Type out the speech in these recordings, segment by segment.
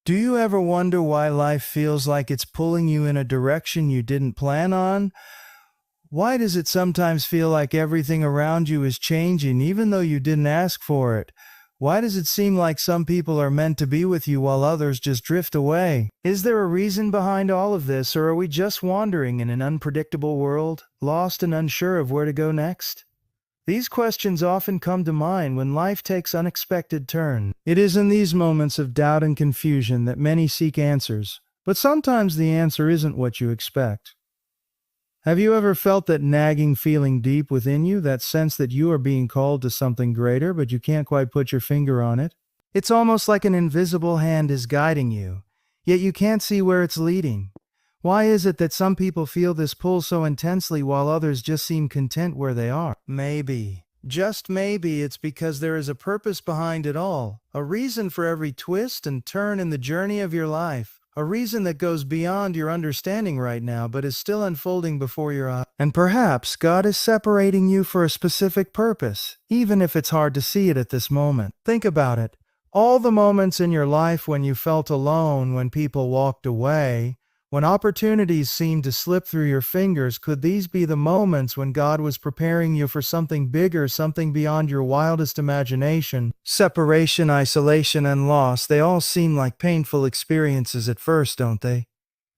Do you ever wonder why life feels like it's pulling you in a direction you didn't plan on? Why does it sometimes feel like everything around you is changing even though you didn't ask for it? Why does it seem like some people are meant to be with you while others just drift away? Is there a reason behind all of this, or are we just wandering in an unpredictable world, lost and unsure of where to go next? These questions often come to mind when life takes unexpected turns. It is in these moments of doubt and confusion that many seek answers, but sometimes the answer isn't what you expect. Have you ever felt that nagging feeling deep within you, that sense that you are being called to something greater, but you can't quite put your finger on it? It's almost like an invisible hand is guiding you, yet you can't see where it's leading. Why is it that some people feel this pull so intensely while others just seem content where they are? Maybe, just maybe, it's because there is a purpose behind it all, a reason for every twist and turn in the journey of your life, a reason that goes beyond your understanding right now but is still unfolding before your eyes. And perhaps God is separating you for a specific purpose, even if it's hard to see it at this moment. Think about it. All the moments in your life when you felt alone, when people walked away, when opportunities seemed to slip through your fingers, could these be the moments when God was preparing you for something bigger, something beyond your wildest imagination? Separation, isolation, and loss, they all seem like painful experiences at first, don't they?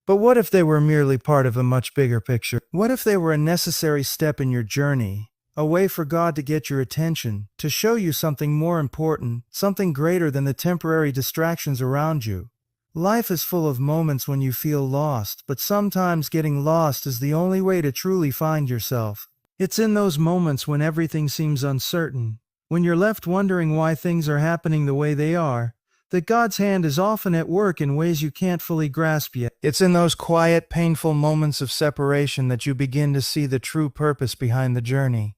But what if they were merely part of a much bigger picture? What if they were a necessary step in your journey? A way for God to get your attention, to show you something more important, something greater than the temporary distractions around you. Life is full of moments when you feel lost, but sometimes getting lost is the only way to truly find yourself. It's in those moments when everything seems uncertain, when you're left wondering why things are happening the way they are, that God's hand is often at work in ways you can't fully grasp yet. It's in those quiet, painful moments of separation that you begin to see the true purpose behind the journey.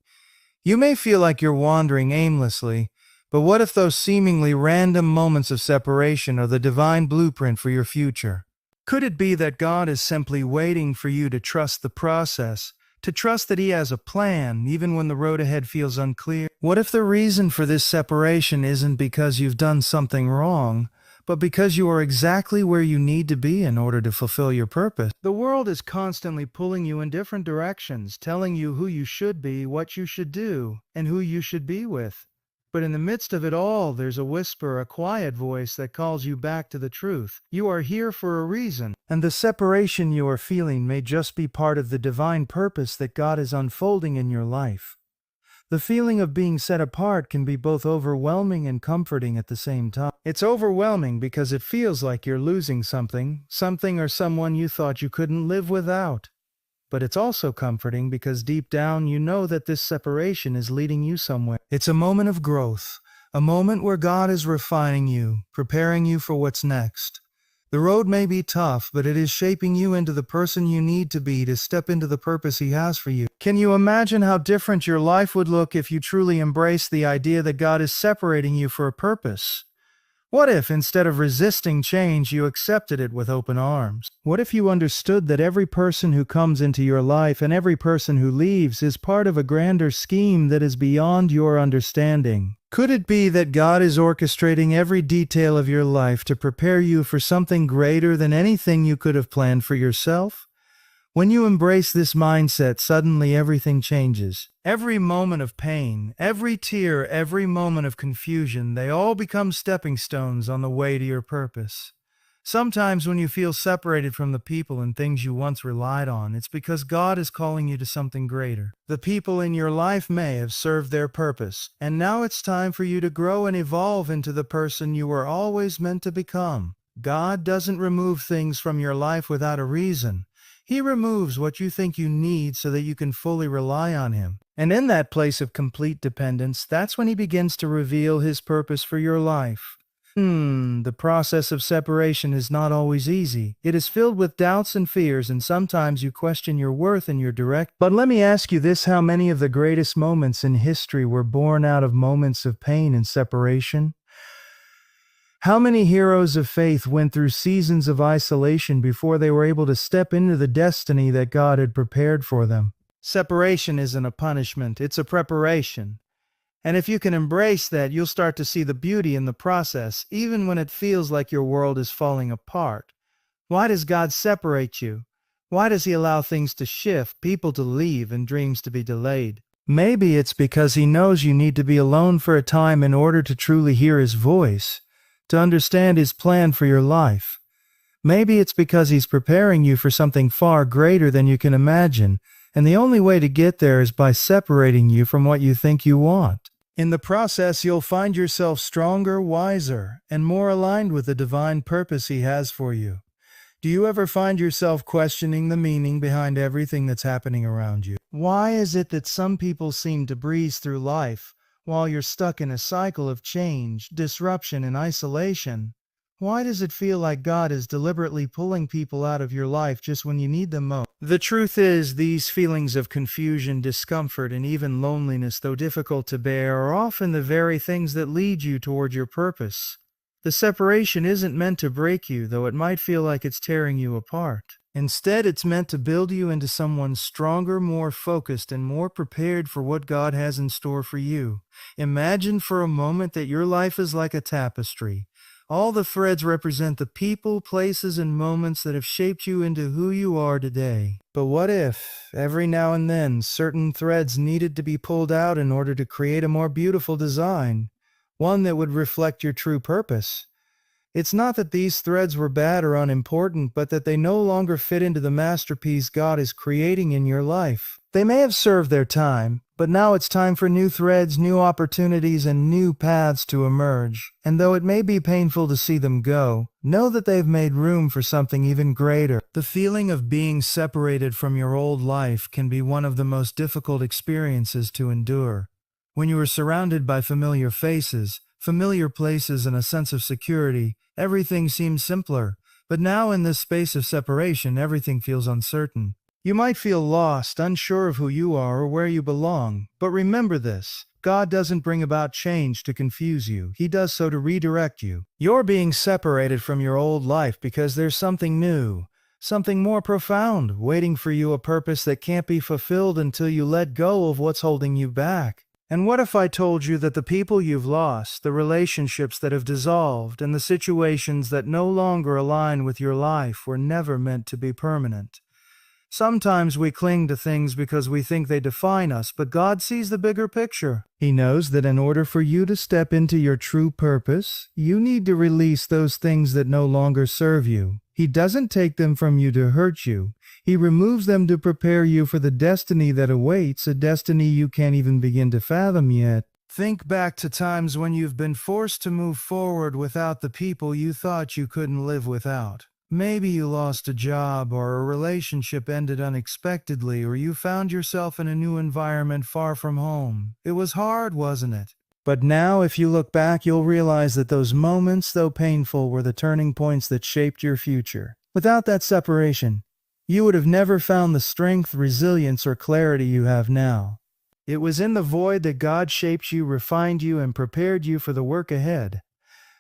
You may feel like you're wandering aimlessly, but what if those seemingly random moments of separation are the divine blueprint for your future? Could it be that God is simply waiting for you to trust the process, to trust that He has a plan, even when the road ahead feels unclear? What if the reason for this separation isn't because you've done something wrong, but because you are exactly where you need to be in order to fulfill your purpose? The world is constantly pulling you in different directions, telling you who you should be, what you should do, and who you should be with. But in the midst of it all, there's a whisper, a quiet voice that calls you back to the truth. You are here for a reason, and the separation you are feeling may just be part of the divine purpose that God is unfolding in your life. The feeling of being set apart can be both overwhelming and comforting at the same time. It's overwhelming because it feels like you're losing something or someone you thought you couldn't live without. But it's also comforting because deep down you know that this separation is leading you somewhere. It's a moment of growth, a moment where God is refining you, preparing you for what's next. The road may be tough, but it is shaping you into the person you need to be to step into the purpose He has for you. Can you imagine how different your life would look if you truly embraced the idea that God is separating you for a purpose? What if, instead of resisting change, you accepted it with open arms? What if you understood that every person who comes into your life and every person who leaves is part of a grander scheme that is beyond your understanding? Could it be that God is orchestrating every detail of your life to prepare you for something greater than anything you could have planned for yourself? When you embrace this mindset, suddenly everything changes. Every moment of pain, every tear, every moment of confusion, they all become stepping stones on the way to your purpose. Sometimes when you feel separated from the people and things you once relied on, it's because God is calling you to something greater. The people in your life may have served their purpose, and now it's time for you to grow and evolve into the person you were always meant to become. God doesn't remove things from your life without a reason. He removes what you think you need so that you can fully rely on Him. And in that place of complete dependence, that's when He begins to reveal His purpose for your life. The process of separation is not always easy. It is filled with doubts and fears, and sometimes you question your worth and your direction. But let me ask you this: how many of the greatest moments in history were born out of moments of pain and separation? How many heroes of faith went through seasons of isolation before they were able to step into the destiny that God had prepared for them? Separation isn't a punishment, it's a preparation. And if you can embrace that, you'll start to see the beauty in the process, even when it feels like your world is falling apart. Why does God separate you? Why does He allow things to shift, people to leave, and dreams to be delayed? Maybe it's because He knows you need to be alone for a time in order to truly hear His voice, to understand His plan for your life. Maybe it's because He's preparing you for something far greater than you can imagine, and the only way to get there is by separating you from what you think you want. In the process, you'll find yourself stronger, wiser, and more aligned with the divine purpose He has for you. Do you ever find yourself questioning the meaning behind everything that's happening around you? Why is it that some people seem to breeze through life while you're stuck in a cycle of change, disruption, and isolation? Why does it feel like God is deliberately pulling people out of your life just when you need them most? The truth is, these feelings of confusion, discomfort, and even loneliness, though difficult to bear, are often the very things that lead you toward your purpose. The separation isn't meant to break you, though it might feel like it's tearing you apart. Instead, it's meant to build you into someone stronger, more focused, and more prepared for what God has in store for you. Imagine for a moment that your life is like a tapestry. All the threads represent the people, places, and moments that have shaped you into who you are today. But what if, every now and then, certain threads needed to be pulled out in order to create a more beautiful design? One that would reflect your true purpose? It's not that these threads were bad or unimportant, but that they no longer fit into the masterpiece God is creating in your life. They may have served their time, but now it's time for new threads, new opportunities, and new paths to emerge. And though it may be painful to see them go, know that they've made room for something even greater. The feeling of being separated from your old life can be one of the most difficult experiences to endure. When you are surrounded by familiar faces, familiar places, and a sense of security, everything seems simpler. But now in this space of separation, everything feels uncertain. You might feel lost, unsure of who you are or where you belong. But remember this: God doesn't bring about change to confuse you. He does so to redirect you. You're being separated from your old life because there's something new, something more profound, waiting for you, a purpose that can't be fulfilled until you let go of what's holding you back. And what if I told you that the people you've lost, the relationships that have dissolved, and the situations that no longer align with your life were never meant to be permanent? Sometimes we cling to things because we think they define us, but God sees the bigger picture. He knows that in order for you to step into your true purpose, you need to release those things that no longer serve you. He doesn't take them from you to hurt you. He removes them to prepare you for the destiny that awaits, a destiny you can't even begin to fathom yet. Think back to times when you've been forced to move forward without the people you thought you couldn't live without. Maybe you lost a job, or a relationship ended unexpectedly, or you found yourself in a new environment far from home. It was hard, wasn't it? But now, if you look back, you'll realize that those moments, though painful, were the turning points that shaped your future. Without that separation, you would have never found the strength, resilience, or clarity you have now. It was in the void that God shaped you, refined you, and prepared you for the work ahead.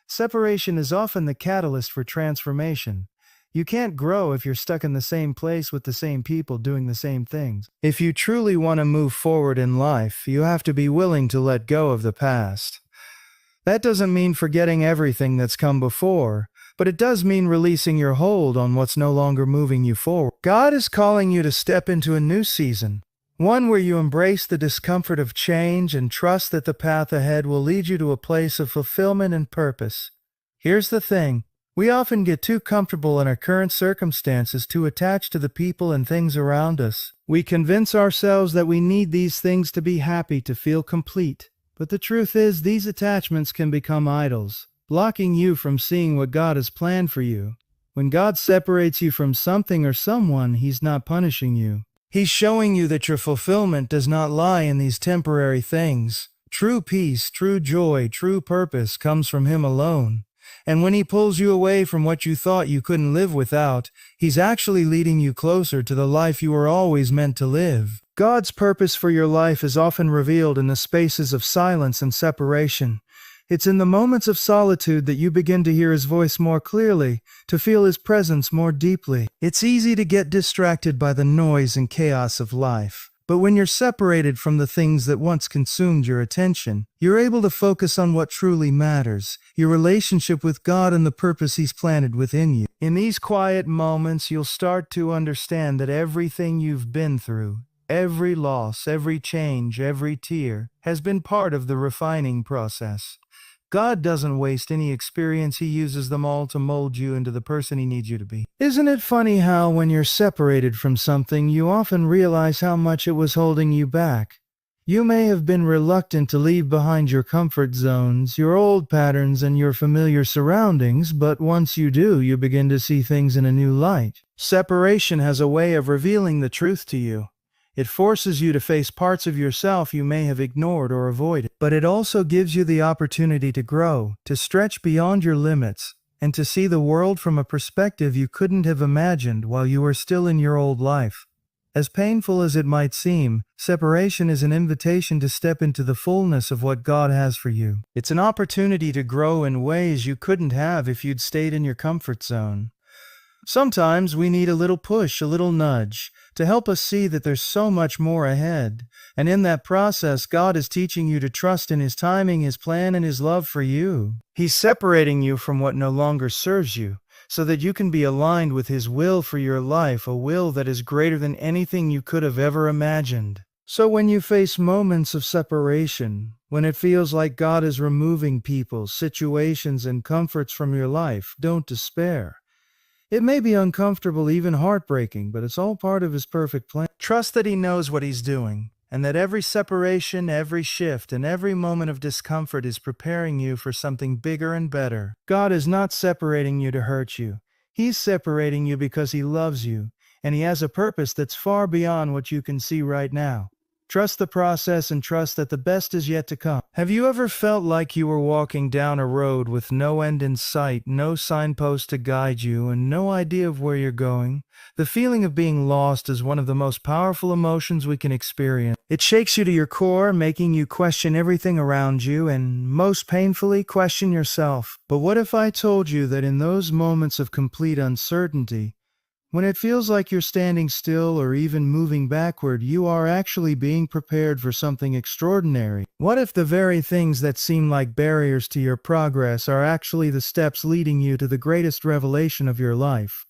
Separation is often the catalyst for transformation. You can't grow if you're stuck in the same place with the same people doing the same things. If you truly want to move forward in life, you have to be willing to let go of the past. That doesn't mean forgetting everything that's come before, but it does mean releasing your hold on what's no longer moving you forward. God is calling you to step into a new season, one where you embrace the discomfort of change and trust that the path ahead will lead you to a place of fulfillment and purpose. Here's the thing: we often get too comfortable in our current circumstances, too attached to the people and things around us. We convince ourselves that we need these things to be happy, to feel complete. But the truth is, these attachments can become idols, blocking you from seeing what God has planned for you. When God separates you from something or someone, He's not punishing you. He's showing you that your fulfillment does not lie in these temporary things. True peace, true joy, true purpose comes from Him alone. And when He pulls you away from what you thought you couldn't live without, He's actually leading you closer to the life you were always meant to live. God's purpose for your life is often revealed in the spaces of silence and separation. It's in the moments of solitude that you begin to hear His voice more clearly, to feel His presence more deeply. It's easy to get distracted by the noise and chaos of life, But when you're separated from the things that once consumed your attention, you're able to focus on what truly matters, your relationship with God and the purpose He's planted within you. In these quiet moments, you'll start to understand that everything you've been through, every loss, every change, every tear, has been part of the refining process. God doesn't waste any experience. He uses them all to mold you into the person He needs you to be. Isn't it funny how when you're separated from something, you often realize how much it was holding you back? You may have been reluctant to leave behind your comfort zones, your old patterns, and your familiar surroundings, but once you do, you begin to see things in a new light. Separation has a way of revealing the truth to you. It forces you to face parts of yourself you may have ignored or avoided. But it also gives you the opportunity to grow, to stretch beyond your limits, and to see the world from a perspective you couldn't have imagined while you were still in your old life. As painful as it might seem, separation is an invitation to step into the fullness of what God has for you. It's an opportunity to grow in ways you couldn't have if you'd stayed in your comfort zone. Sometimes we need a little push, a little nudge, to help us see that there's so much more ahead. And in that process, God is teaching you to trust in His timing, His plan, and His love for you. He's separating you from what no longer serves you, so that you can be aligned with His will for your life, a will that is greater than anything you could have ever imagined. So when you face moments of separation, when it feels like God is removing people, situations, and comforts from your life, don't despair. It may be uncomfortable, even heartbreaking, but it's all part of His perfect plan. Trust that He knows what He's doing, and that every separation, every shift, and every moment of discomfort is preparing you for something bigger and better. God is not separating you to hurt you. He's separating you because He loves you, and He has a purpose that's far beyond what you can see right now. Trust the process and trust that the best is yet to come. Have you ever felt like you were walking down a road with no end in sight, no signpost to guide you, and no idea of where you're going? The feeling of being lost is one of the most powerful emotions we can experience. It shakes you to your core, making you question everything around you, and most painfully, question yourself. But what if I told you that in those moments of complete uncertainty, when it feels like you're standing still or even moving backward, you are actually being prepared for something extraordinary? What if the very things that seem like barriers to your progress are actually the steps leading you to the greatest revelation of your life?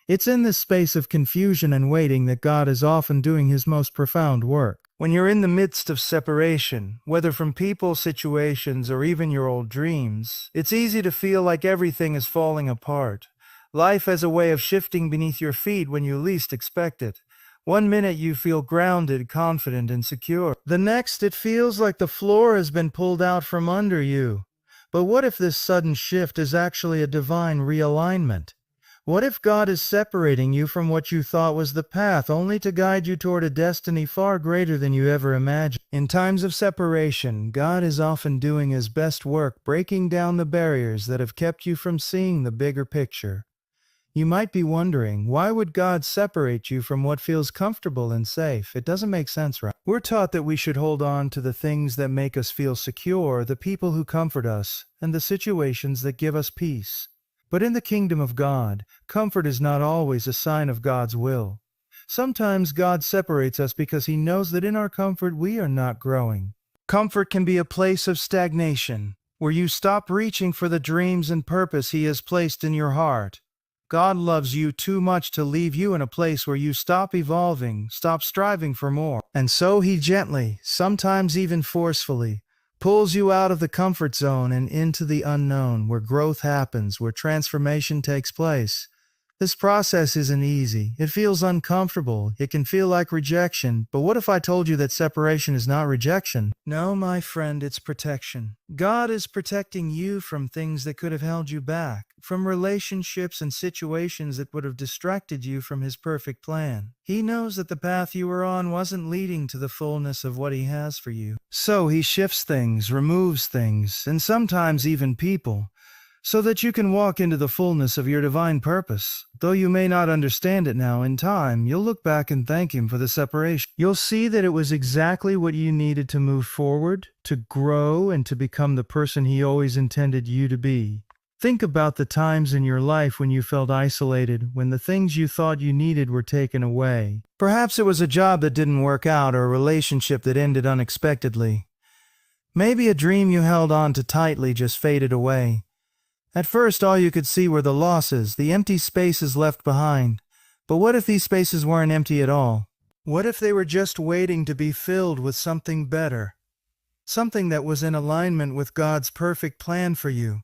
It's in this space of confusion and waiting that God is often doing His most profound work. When you're in the midst of separation, whether from people, situations, or even your old dreams, it's easy to feel like everything is falling apart. Life has a way of shifting beneath your feet when you least expect it. One minute you feel grounded, confident, and secure. The next, it feels like the floor has been pulled out from under you. But what if this sudden shift is actually a divine realignment? What if God is separating you from what you thought was the path, only to guide you toward a destiny far greater than you ever imagined? In times of separation, God is often doing His best work, breaking down the barriers that have kept you from seeing the bigger picture. You might be wondering, why would God separate you from what feels comfortable and safe? It doesn't make sense, right? We're taught that we should hold on to the things that make us feel secure, the people who comfort us, and the situations that give us peace. But in the kingdom of God, comfort is not always a sign of God's will. Sometimes God separates us because He knows that in our comfort we are not growing. Comfort can be a place of stagnation, where you stop reaching for the dreams and purpose He has placed in your heart. God loves you too much to leave you in a place where you stop evolving, stop striving for more. And so He gently, sometimes even forcefully, pulls you out of the comfort zone and into the unknown, where growth happens, where transformation takes place. This process isn't easy. It feels uncomfortable. It can feel like rejection. But what if I told you that separation is not rejection? No, my friend, it's protection. God is protecting you from things that could have held you back, from relationships and situations that would have distracted you from His perfect plan. He knows that the path you were on wasn't leading to the fullness of what He has for you. So He shifts things, removes things, and sometimes even people, so that you can walk into the fullness of your divine purpose. Though you may not understand it now, in time, you'll look back and thank Him for the separation. You'll see that it was exactly what you needed to move forward, to grow, and to become the person He always intended you to be. Think about the times in your life when you felt isolated, when the things you thought you needed were taken away. Perhaps it was a job that didn't work out or a relationship that ended unexpectedly. Maybe a dream you held on to tightly just faded away. At first, all you could see were the losses, the empty spaces left behind. But what if these spaces weren't empty at all? What if they were just waiting to be filled with something better? Something that was in alignment with God's perfect plan for you.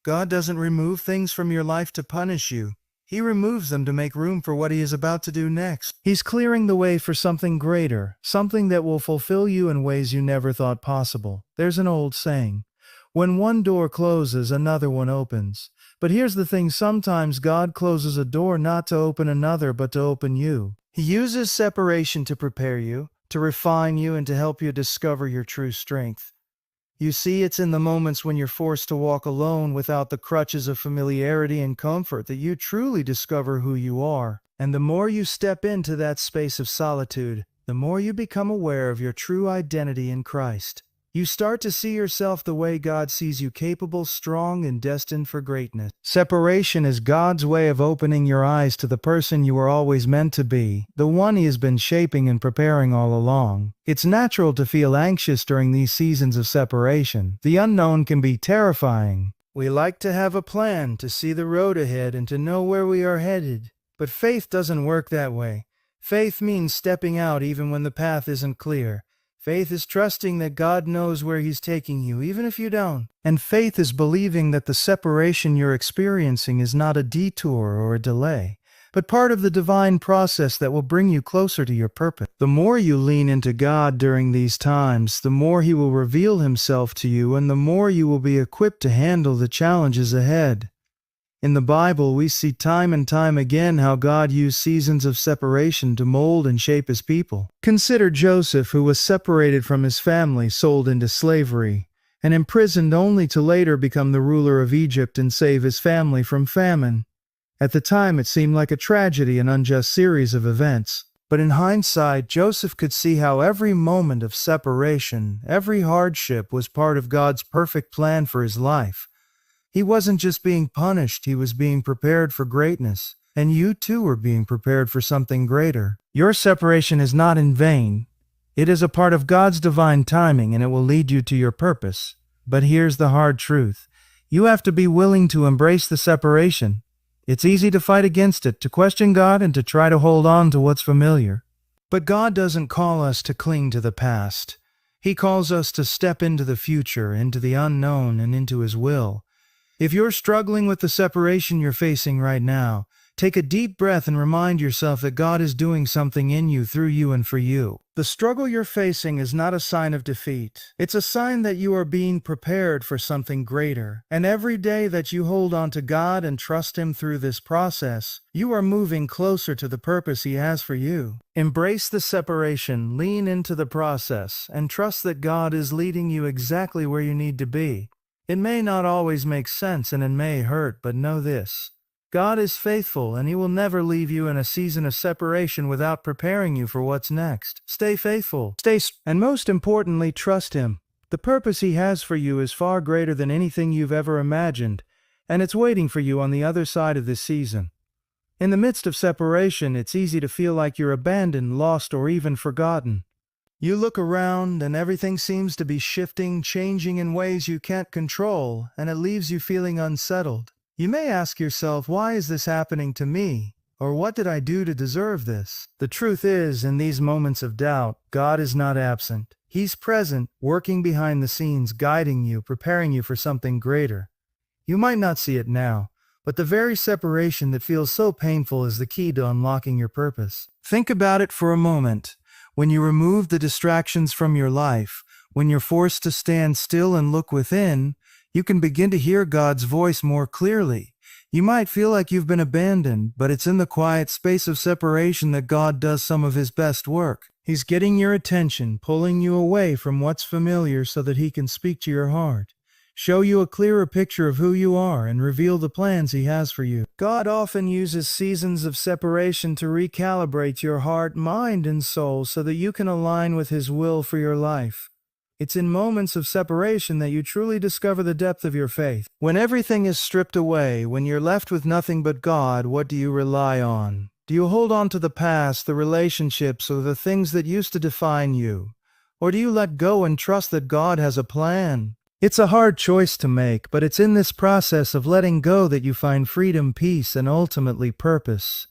God doesn't remove things from your life to punish you. He removes them to make room for what He is about to do next. He's clearing the way for something greater, something that will fulfill you in ways you never thought possible. There's an old saying, when one door closes, another one opens. But here's the thing, sometimes God closes a door not to open another, but to open you. He uses separation to prepare you, to refine you, and to help you discover your true strength. You see, it's in the moments when you're forced to walk alone without the crutches of familiarity and comfort that you truly discover who you are. And the more you step into that space of solitude, the more you become aware of your true identity in Christ. You start to see yourself the way God sees you, capable, strong, and destined for greatness. Separation is God's way of opening your eyes to the person you were always meant to be, the one He has been shaping and preparing all along. It's natural to feel anxious during these seasons of separation. The unknown can be terrifying. We like to have a plan, to see the road ahead, and to know where we are headed. But faith doesn't work that way. Faith means stepping out even when the path isn't clear. Faith is trusting that God knows where He's taking you, even if you don't. And faith is believing that the separation you're experiencing is not a detour or a delay, but part of the divine process that will bring you closer to your purpose. The more you lean into God during these times, the more He will reveal Himself to you, and the more you will be equipped to handle the challenges ahead. In the Bible, we see time and time again how God used seasons of separation to mold and shape His people. Consider Joseph, who was separated from his family, sold into slavery, and imprisoned only to later become the ruler of Egypt and save his family from famine. At the time, it seemed like a tragedy, an unjust series of events. But in hindsight, Joseph could see how every moment of separation, every hardship was part of God's perfect plan for his life. He wasn't just being punished, he was being prepared for greatness. And you too are being prepared for something greater. Your separation is not in vain. It is a part of God's divine timing, and it will lead you to your purpose. But here's the hard truth. You have to be willing to embrace the separation. It's easy to fight against it, to question God, and to try to hold on to what's familiar. But God doesn't call us to cling to the past. He calls us to step into the future, into the unknown, and into His will. If you're struggling with the separation you're facing right now, take a deep breath and remind yourself that God is doing something in you, through you, and for you. The struggle you're facing is not a sign of defeat. It's a sign that you are being prepared for something greater. And every day that you hold on to God and trust Him through this process, you are moving closer to the purpose He has for you. Embrace the separation, lean into the process, and trust that God is leading you exactly where you need to be. It may not always make sense and it may hurt, but know this. God is faithful, and He will never leave you in a season of separation without preparing you for what's next. Stay faithful, and most importantly, trust Him. The purpose He has for you is far greater than anything you've ever imagined, and it's waiting for you on the other side of this season. In the midst of separation, it's easy to feel like you're abandoned, lost, or even forgotten. You look around and everything seems to be shifting, changing in ways you can't control, and it leaves you feeling unsettled. You may ask yourself, why is this happening to me? Or what did I do to deserve this? The truth is, in these moments of doubt, God is not absent. He's present, working behind the scenes, guiding you, preparing you for something greater. You might not see it now, but the very separation that feels so painful is the key to unlocking your purpose. Think about it for a moment. When you remove the distractions from your life, when you're forced to stand still and look within, you can begin to hear God's voice more clearly. You might feel like you've been abandoned, but it's in the quiet space of separation that God does some of His best work. He's getting your attention, pulling you away from what's familiar so that He can speak to your heart, show you a clearer picture of who you are, and reveal the plans He has for you. God often uses seasons of separation to recalibrate your heart, mind, and soul so that you can align with His will for your life. It's in moments of separation that you truly discover the depth of your faith. When everything is stripped away, when you're left with nothing but God, what do you rely on? Do you hold on to the past, the relationships, or the things that used to define you? Or do you let go and trust that God has a plan? It's a hard choice to make, but it's in this process of letting go that you find freedom, peace, and ultimately purpose.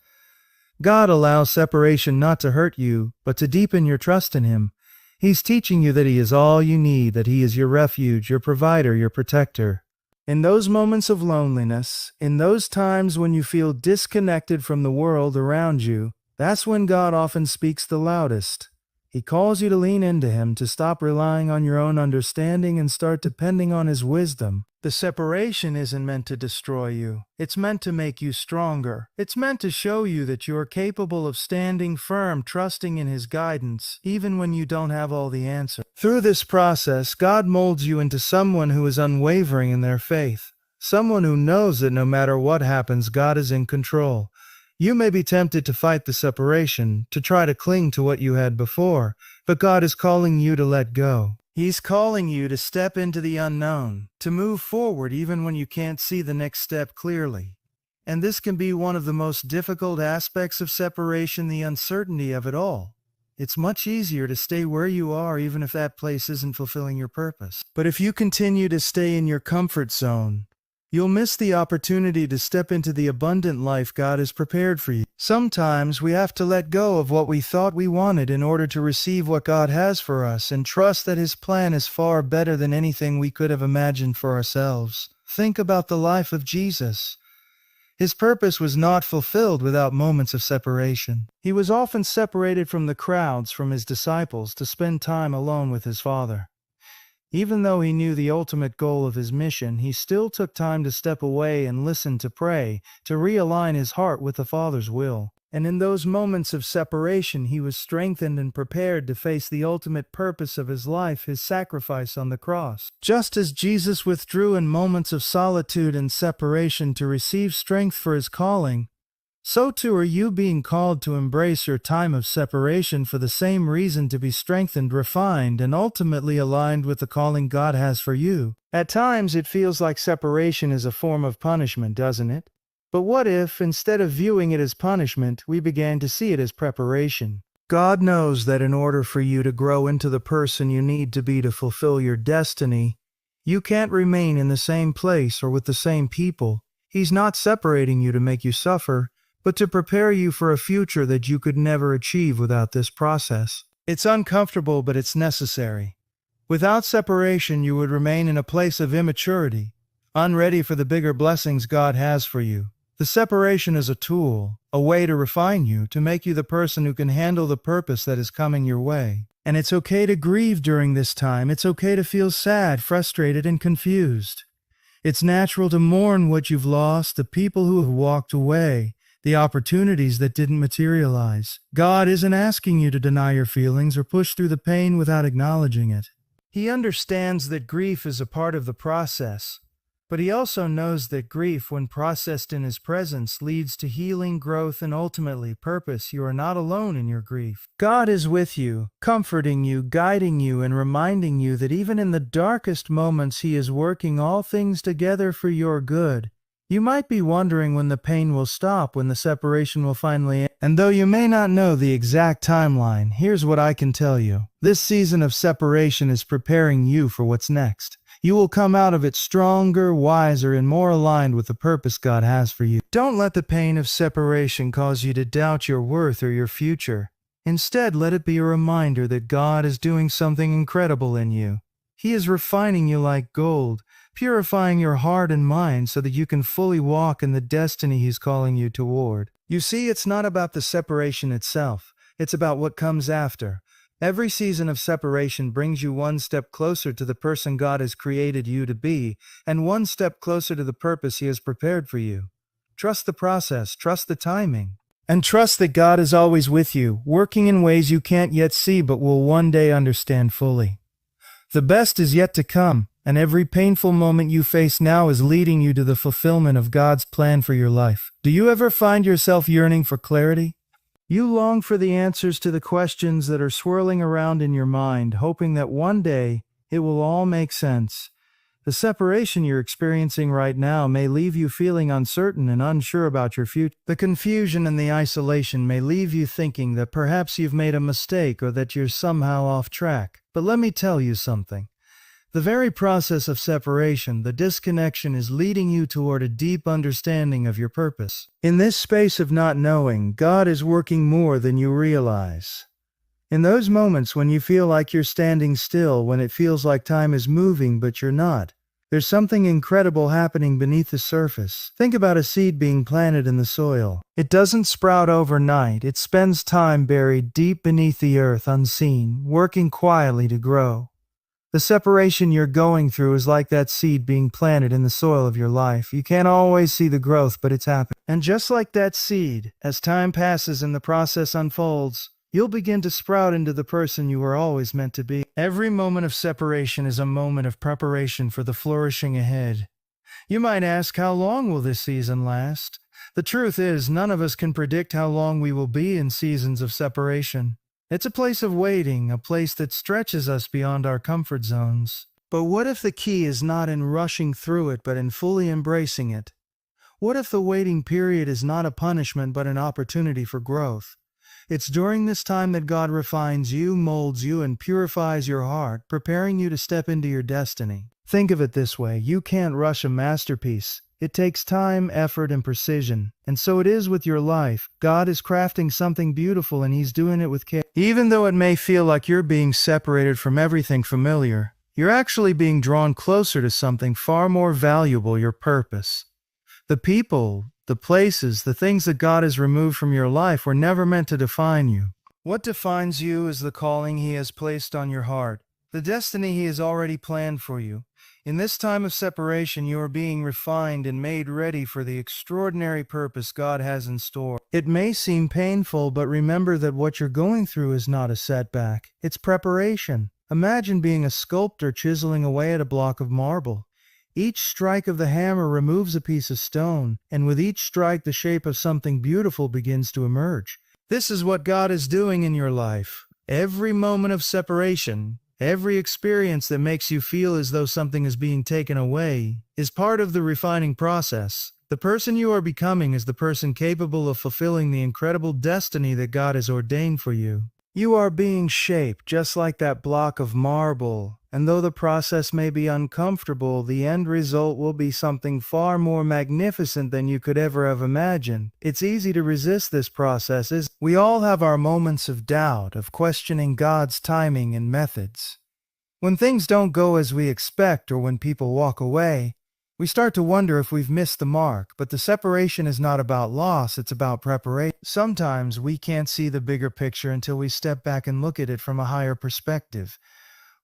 God allows separation not to hurt you, but to deepen your trust in Him. He's teaching you that He is all you need, that He is your refuge, your provider, your protector. In those moments of loneliness, in those times when you feel disconnected from the world around you, that's when God often speaks the loudest. He calls you to lean into Him, to stop relying on your own understanding and start depending on His wisdom. The separation isn't meant to destroy you. It's meant to make you stronger. It's meant to show you that you are capable of standing firm, trusting in His guidance, even when you don't have all the answers. Through this process, God molds you into someone who is unwavering in their faith, someone who knows that no matter what happens, God is in control. You may be tempted to fight the separation, to try to cling to what you had before, but God is calling you to let go. He's calling you to step into the unknown, to move forward even when you can't see the next step clearly. And this can be one of the most difficult aspects of separation, the uncertainty of it all. It's much easier to stay where you are even if that place isn't fulfilling your purpose. But if you continue to stay in your comfort zone, you'll miss the opportunity to step into the abundant life God has prepared for you. Sometimes we have to let go of what we thought we wanted in order to receive what God has for us and trust that His plan is far better than anything we could have imagined for ourselves. Think about the life of Jesus. His purpose was not fulfilled without moments of separation. He was often separated from the crowds, from His disciples, to spend time alone with His Father. Even though He knew the ultimate goal of His mission, He still took time to step away and listen, to pray, to realign His heart with the Father's will. And in those moments of separation, He was strengthened and prepared to face the ultimate purpose of His life, His sacrifice on the cross. Just as Jesus withdrew in moments of solitude and separation to receive strength for His calling, so too are you being called to embrace your time of separation for the same reason, to be strengthened, refined, and ultimately aligned with the calling God has for you. At times it feels like separation is a form of punishment, doesn't it? But what if, instead of viewing it as punishment, we began to see it as preparation? God knows that in order for you to grow into the person you need to be to fulfill your destiny, you can't remain in the same place or with the same people. He's not separating you to make you suffer, but to prepare you for a future that you could never achieve without this process. It's uncomfortable, but it's necessary. Without separation, you would remain in a place of immaturity, unready for the bigger blessings God has for you. The separation is a tool, a way to refine you, to make you the person who can handle the purpose that is coming your way. And it's okay to grieve during this time. It's okay to feel sad, frustrated, and confused. It's natural to mourn what you've lost, the people who have walked away, the opportunities that didn't materialize. God isn't asking you to deny your feelings or push through the pain without acknowledging it. He understands that grief is a part of the process, but He also knows that grief, when processed in His presence, leads to healing, growth, and ultimately purpose. You are not alone in your grief. God is with you, comforting you, guiding you, and reminding you that even in the darkest moments He is working all things together for your good. You might be wondering when the pain will stop, when the separation will finally end. And though you may not know the exact timeline, here's what I can tell you. This season of separation is preparing you for what's next. You will come out of it stronger, wiser, and more aligned with the purpose God has for you. Don't let the pain of separation cause you to doubt your worth or your future. Instead, let it be a reminder that God is doing something incredible in you. He is refining you like gold, purifying your heart and mind so that you can fully walk in the destiny He's calling you toward. You see, it's not about the separation itself. It's about what comes after. Every season of separation brings you one step closer to the person God has created you to be, and one step closer to the purpose He has prepared for you. Trust the process, trust the timing, and trust that God is always with you, working in ways you can't yet see but will one day understand fully. The best is yet to come, and every painful moment you face now is leading you to the fulfillment of God's plan for your life. Do you ever find yourself yearning for clarity? You long for the answers to the questions that are swirling around in your mind, hoping that one day It will all make sense. The separation you're experiencing right now may leave you feeling uncertain and unsure about your future. The confusion and the isolation may leave you thinking that perhaps you've made a mistake or that you're somehow off track. But let me tell you something. The very process of separation, the disconnection, is leading you toward a deep understanding of your purpose. In this space of not knowing, God is working more than you realize. In those moments when you feel like you're standing still, when it feels like time is moving but you're not, there's something incredible happening beneath the surface. Think about a seed being planted in the soil. It doesn't sprout overnight. It spends time buried deep beneath the earth, unseen, working quietly to grow. The separation you're going through is like that seed being planted in the soil of your life. You can't always see the growth, but it's happening. And just like that seed, as time passes and the process unfolds, you'll begin to sprout into the person you were always meant to be. Every moment of separation is a moment of preparation for the flourishing ahead. You might ask, how long will this season last? The truth is, none of us can predict how long we will be in seasons of separation. It's a place of waiting, a place that stretches us beyond our comfort zones. But what if the key is not in rushing through it, but in fully embracing it? What if the waiting period is not a punishment, but an opportunity for growth? It's during this time that God refines you, molds you, and purifies your heart, preparing you to step into your destiny. Think of it this way: you can't rush a masterpiece. It takes time, effort, and precision. And so it is with your life. God is crafting something beautiful, and He's doing it with care. Even though it may feel like you're being separated from everything familiar, you're actually being drawn closer to something far more valuable: your purpose. The people, the places, the things that God has removed from your life were never meant to define you. What defines you is the calling He has placed on your heart, the destiny He has already planned for you. In this time of separation, you are being refined and made ready for the extraordinary purpose God has in store. It may seem painful, but remember that what you're going through is not a setback. It's preparation. Imagine being a sculptor chiseling away at a block of marble. Each strike of the hammer removes a piece of stone, and with each strike the shape of something beautiful begins to emerge. This is what God is doing in your life. Every moment of separation, every experience that makes you feel as though something is being taken away, is part of the refining process. The person you are becoming is the person capable of fulfilling the incredible destiny that God has ordained for you. You are being shaped just like that block of marble, and though the process may be uncomfortable, the end result will be something far more magnificent than you could ever have imagined. It's easy to resist this process, isn't it? We all have our moments of doubt, of questioning God's timing and methods. When things don't go as we expect, or when people walk away, we start to wonder if we've missed the mark. But the separation is not about loss, it's about preparation. Sometimes we can't see the bigger picture until we step back and look at it from a higher perspective.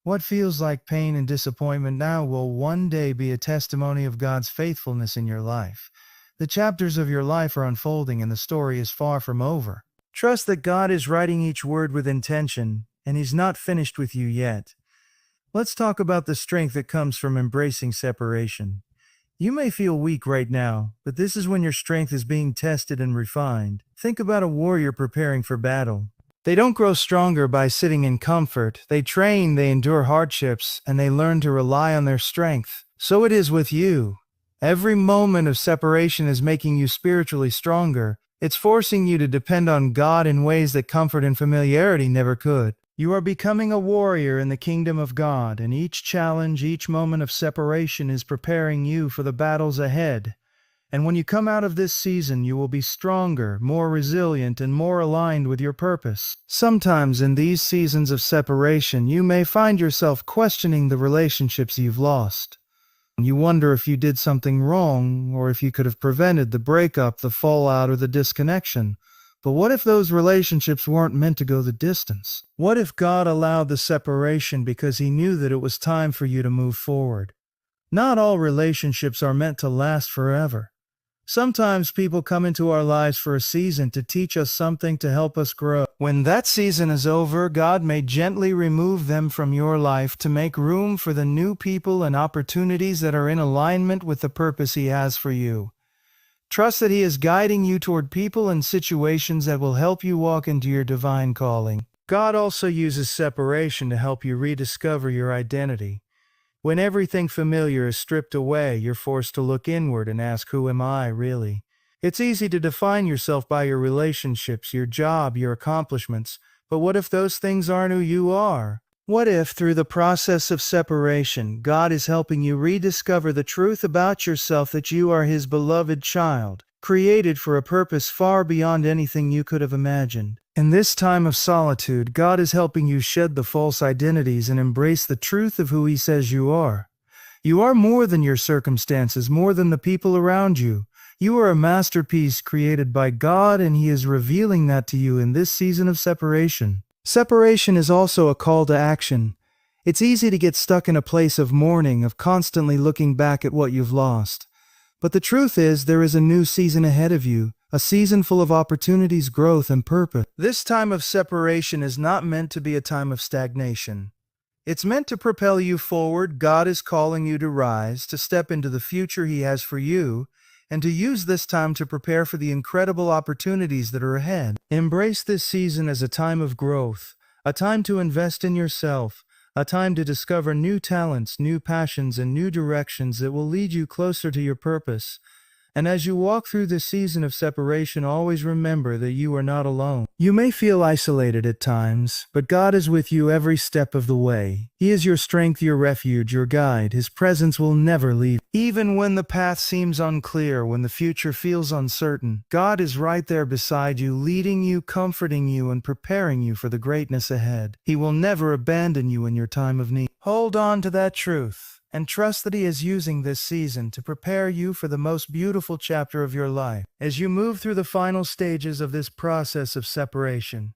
What feels like pain and disappointment now will one day be a testimony of God's faithfulness in your life. The chapters of your life are unfolding, and the story is far from over. Trust that God is writing each word with intention, and He's not finished with you yet. Let's talk about the strength that comes from embracing separation. You may feel weak right now, but this is when your strength is being tested and refined. Think about a warrior preparing for battle. They don't grow stronger by sitting in comfort. They train, they endure hardships, and they learn to rely on their strength. So it is with you. Every moment of separation is making you spiritually stronger. It's forcing you to depend on God in ways that comfort and familiarity never could. You are becoming a warrior in the kingdom of God, and each challenge, each moment of separation is preparing you for the battles ahead. And when you come out of this season, you will be stronger, more resilient, and more aligned with your purpose. Sometimes in these seasons of separation, you may find yourself questioning the relationships you've lost. You wonder if you did something wrong, or if you could have prevented the breakup, the fallout, or the disconnection. But what if those relationships weren't meant to go the distance? What if God allowed the separation because He knew that it was time for you to move forward? Not all relationships are meant to last forever. Sometimes people come into our lives for a season to teach us something, to help us grow. When that season is over, God may gently remove them from your life to make room for the new people and opportunities that are in alignment with the purpose He has for you. Trust that He is guiding you toward people and situations that will help you walk into your divine calling. God also uses separation to help you rediscover your identity. When everything familiar is stripped away, you're forced to look inward and ask, who am I really? It's easy to define yourself by your relationships, your job, your accomplishments, but what if those things aren't who you are? What if, through the process of separation, God is helping you rediscover the truth about yourself, that you are His beloved child, created for a purpose far beyond anything you could have imagined? In this time of solitude, God is helping you shed the false identities and embrace the truth of who He says you are. You are more than your circumstances, more than the people around you. You are a masterpiece created by God, and He is revealing that to you in this season of separation. Separation is also a call to action. It's easy to get stuck in a place of mourning, of constantly looking back at what you've lost. But the truth is, there is a new season ahead of you, a season full of opportunities, growth, and purpose. This time of separation is not meant to be a time of stagnation. It's meant to propel you forward. God is calling you to rise, to step into the future He has for you, and to use this time to prepare for the incredible opportunities that are ahead. Embrace this season as a time of growth, a time to invest in yourself, a time to discover new talents, new passions, and new directions that will lead you closer to your purpose. And as you walk through this season of separation, always remember that you are not alone. You may feel isolated at times, but God is with you every step of the way. He is your strength, your refuge, your guide. His presence will never leave. Even when the path seems unclear, when the future feels uncertain, God is right there beside you, leading you, comforting you, and preparing you for the greatness ahead. He will never abandon you in your time of need. Hold on to that truth, and trust that He is using this season to prepare you for the most beautiful chapter of your life. As you move through the final stages of this process of separation,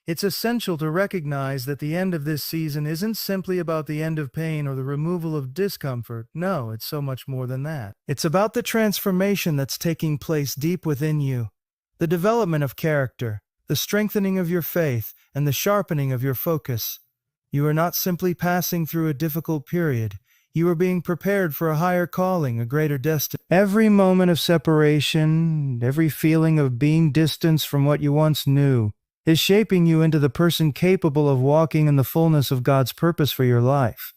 it's essential to recognize that the end of this season isn't simply about the end of pain or the removal of discomfort. No, it's so much more than that. It's about the transformation that's taking place deep within you, the development of character, the strengthening of your faith, and the sharpening of your focus. You are not simply passing through a difficult period. You are being prepared for a higher calling, a greater destiny. Every moment of separation, every feeling of being distanced from what you once knew, is shaping you into the person capable of walking in the fullness of God's purpose for your life.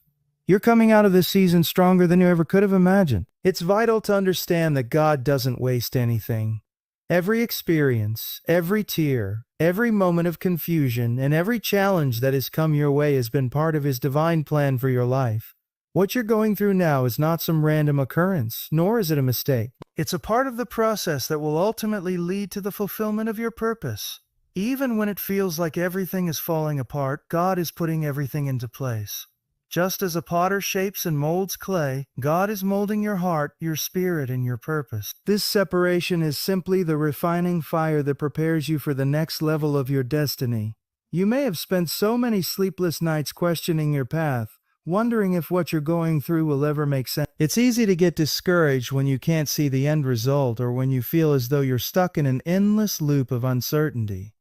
You're coming out of this season stronger than you ever could have imagined. It's vital to understand that God doesn't waste anything. Every experience, every tear, every moment of confusion, and every challenge that has come your way has been part of His divine plan for your life. What you're going through now is not some random occurrence, nor is it a mistake. It's a part of the process that will ultimately lead to the fulfillment of your purpose. Even when it feels like everything is falling apart, God is putting everything into place. Just as a potter shapes and molds clay, God is molding your heart, your spirit, and your purpose. This separation is simply the refining fire that prepares you for the next level of your destiny. You may have spent so many sleepless nights questioning your path, wondering if what you're going through will ever make sense. It's easy to get discouraged when you can't see the end result, or when you feel as though you're stuck in an endless loop of uncertainty.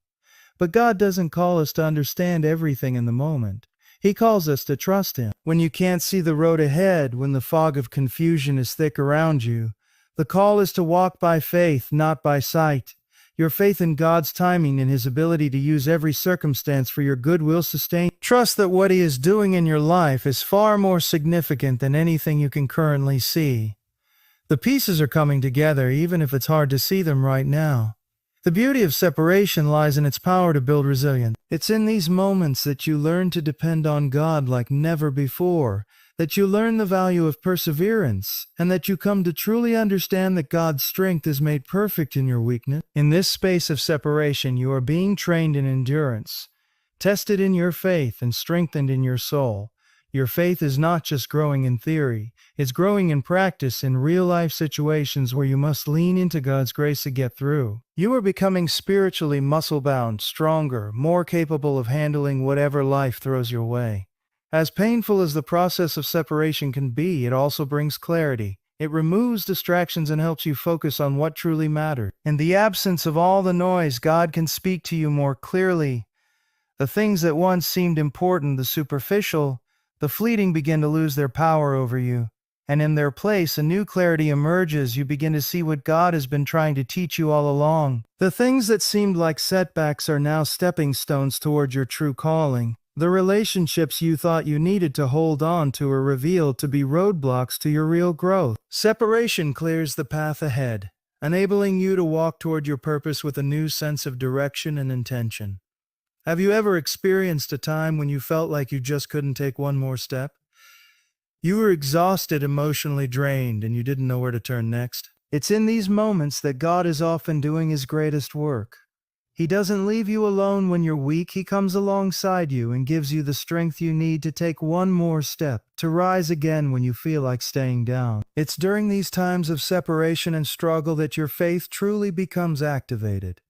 But God doesn't call us to understand everything in the moment. He calls us to trust Him. When you can't see the road ahead, when the fog of confusion is thick around you, the call is to walk by faith, not by sight. Your faith in God's timing and His ability to use every circumstance for your good will sustain. Trust that what He is doing in your life is far more significant than anything you can currently see. The pieces are coming together, even if it's hard to see them right now. The beauty of separation lies in its power to build resilience. It's in these moments that you learn to depend on God like never before, that you learn the value of perseverance, and that you come to truly understand that God's strength is made perfect in your weakness. In this space of separation, you are being trained in endurance, tested in your faith, and strengthened in your soul. Your faith is not just growing in theory, it's growing in practice, in real-life situations where you must lean into God's grace to get through. You are becoming spiritually muscle-bound, stronger, more capable of handling whatever life throws your way. As painful as the process of separation can be, it also brings clarity. It removes distractions and helps you focus on what truly matters. In the absence of all the noise, God can speak to you more clearly. The things that once seemed important, the superficial, the fleeting, begin to lose their power over you. and in their place a new clarity emerges. You begin to see what God has been trying to teach you all along. The things that seemed like setbacks are now stepping stones toward your true calling. The relationships you thought you needed to hold on to are revealed to be roadblocks to your real growth. Separation clears the path ahead, enabling you to walk toward your purpose with a new sense of direction and intention. Have you ever experienced a time when you felt like you just couldn't take one more step? You were exhausted, emotionally drained, and you didn't know where to turn next? It's in these moments that God is often doing His greatest work. He doesn't leave you alone when you're weak. He comes alongside you and gives you the strength you need to take one more step, to rise again when you feel like staying down. It's during these times of separation and struggle that your faith truly becomes activated.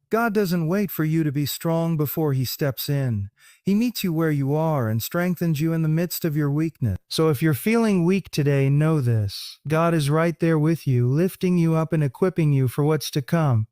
God doesn't wait for you to be strong before He steps in. He meets you where you are and strengthens you in the midst of your weakness. So if you're feeling weak today, know this: God is right there with you, lifting you up and equipping you for what's to come.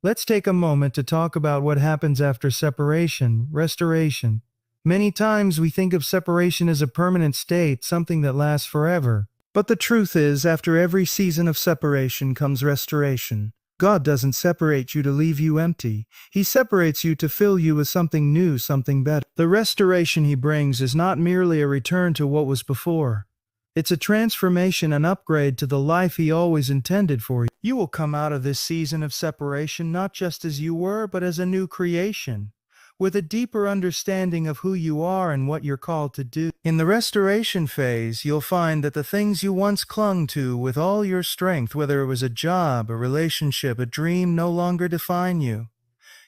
Let's take a moment to talk about what happens after separation, restoration. Many times we think of separation as a permanent state, something that lasts forever. But the truth is, after every season of separation comes restoration. God doesn't separate you to leave you empty. He separates you to fill you with something new, something better. The restoration He brings is not merely a return to what was before. It's a transformation, an upgrade to the life He always intended for you. You will come out of this season of separation not just as you were, but as a new creation, with a deeper understanding of who you are and what you're called to do. In the restoration phase, you'll find that the things you once clung to with all your strength, whether it was a job, a relationship, a dream, no longer define you.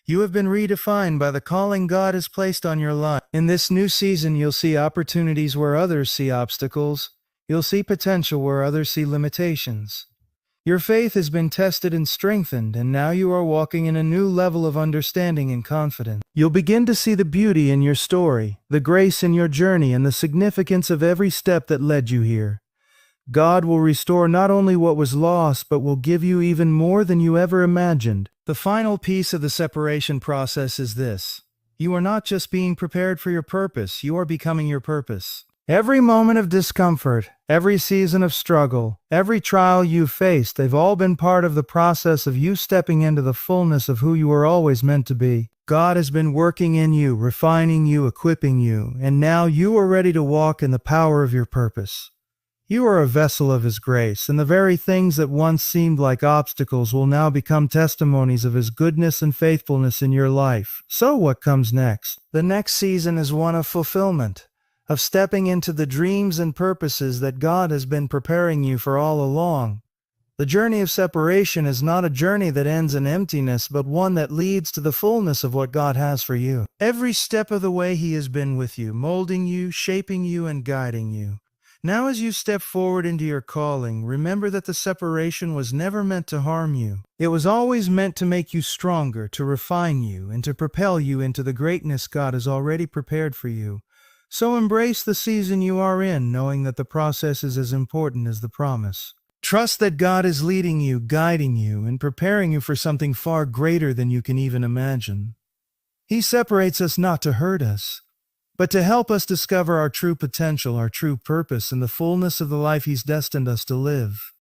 You have been redefined by the calling God has placed on your life. In this new season, you'll see opportunities where others see obstacles. You'll see potential where others see limitations. Your faith has been tested and strengthened, and now you are walking in a new level of understanding and confidence. You'll begin to see the beauty in your story, the grace in your journey, and the significance of every step that led you here. God will restore not only what was lost, but will give you even more than you ever imagined. The final piece of the separation process is this: you are not just being prepared for your purpose, you are becoming your purpose. Every moment of discomfort, every season of struggle, every trial you've faced, they've all been part of the process of you stepping into the fullness of who you were always meant to be. God has been working in you, refining you, equipping you, and now you are ready to walk in the power of your purpose. You are a vessel of His grace, and the very things that once seemed like obstacles will now become testimonies of His goodness and faithfulness in your life. So what comes next? The next season is one of fulfillment, of stepping into the dreams and purposes that God has been preparing you for all along. The journey of separation is not a journey that ends in emptiness, but one that leads to the fullness of what God has for you. Every step of the way He has been with you, molding you, shaping you, and guiding you. Now as you step forward into your calling, remember that the separation was never meant to harm you. It was always meant to make you stronger, to refine you, and to propel you into the greatness God has already prepared for you. So embrace the season you are in, knowing that the process is as important as the promise. Trust that God is leading you, guiding you, and preparing you for something far greater than you can even imagine. He separates us not to hurt us, but to help us discover our true potential, our true purpose, and the fullness of the life He's destined us to live.